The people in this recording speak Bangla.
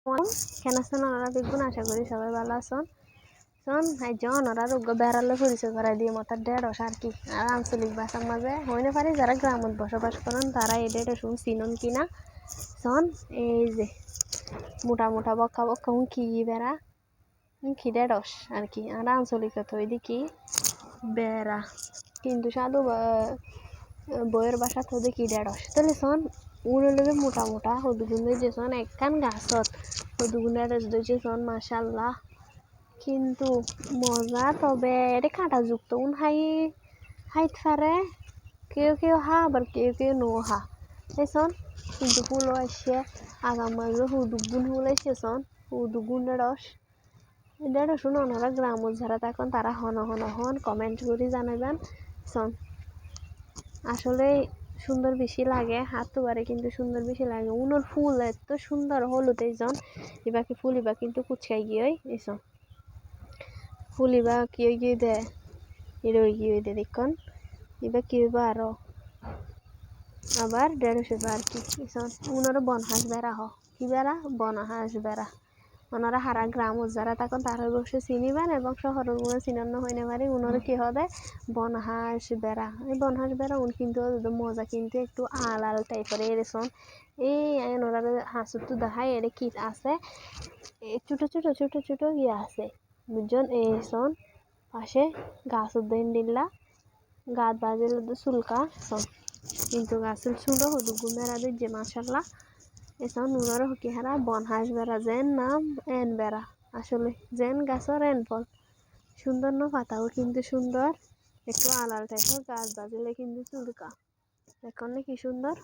কেন আছেন ওনারা দেখুন, আশা করি সবাই ভালো আছেন। শোন একজন ওরা রোগ বেড়ালে পরিচয় করাই দিয়ে মতো ঢেঁড়স আর কি। আর আঞ্চলিক ভাষার মাঝে হইতে পারে যারা গ্রামত বসবাস করেন তারা এই ঢেঁড়স চিনন কিনা। শোন এই যে মোটা মোটা বক্কা বক্কা কি বেড়া কি ঢেঁড়স আর কি। আর আঞ্চলিকত ওই দেখি বেড়া, কিন্তু সাধু বইয়ের বাসা তো দেখি ঢেঁড়স। তাহলে শোন উড়ে মোটা মোটা হদুগুন্দের যে শোন একখান গাছত হদুগুন্ডা ঢেঁড়স দিয়েছে শোন মাশাল্লাহ, কিন্তু মজা। তবে এটা কাঁটা যুক্ত হাইট ফারে কেউ কেউ হা আবার কেউ কেউ নো হা শোন। কিন্তু ফুলও আসছে আগাম মাঝে হুদুগুন ফুল আসছে শোন, হুদুগুন ঢেঁড়স। ঢেঁড়স শুনো ওনারা গ্রাম যারা থাকেন তারা হন কমেন্ট করে জানাবেন শোন। আসলে সুন্দর বেশি লাগে, হাত তো বাড়ে কিন্তু সুন্দর বেশি লাগে। উনোর ফুল এত সুন্দর হলুদ এইজন এবাকে ফুলিবা কিন্তু কুচকাই গিয়ে এসব ফুলিবা কি গিয়ে দেয় এর ওই গিয়ে দে দেখুন এবার কি হইবা আরো আবার 150 আর কি। উনারও বনহাঁস বেড়া কি বেড়া বনহাঁস বেড়া। ওনারা হারা গ্রাম যারা তখন তারা বসে চিনিবেন এবং শহরের গুলো চিনানো হইতে পারে। উনারও কি হবে বনহাঁস বেড়া। এই বনহাঁস বেড়া কিন্তু মজা কিন্তু একটু আলাল টাইপের এরকম। এই ওনারা হাঁসুর তো দেখায় এর কি আছে ছোট ছোট ছোট ছোট ইয়ে আছে বুঝছেন। এই শোন পাশে গাছ উদ্যান দিল্লা গাছ বাজিল চুলকা শোন, কিন্তু গাছের চুলো হদুগু বেড়া যে মাসাল্লাহ এসব নুনারও হকি হারা বনহাঁস বেড়া যেন নাম এন বেড়া। আসলে যেন গাছর এন ফল সুন্দর না, পাতাও কিন্তু সুন্দর একটু আলাল টাইপের গাছ বাজিলে কিন্তু চুলকা এখন কি সুন্দর।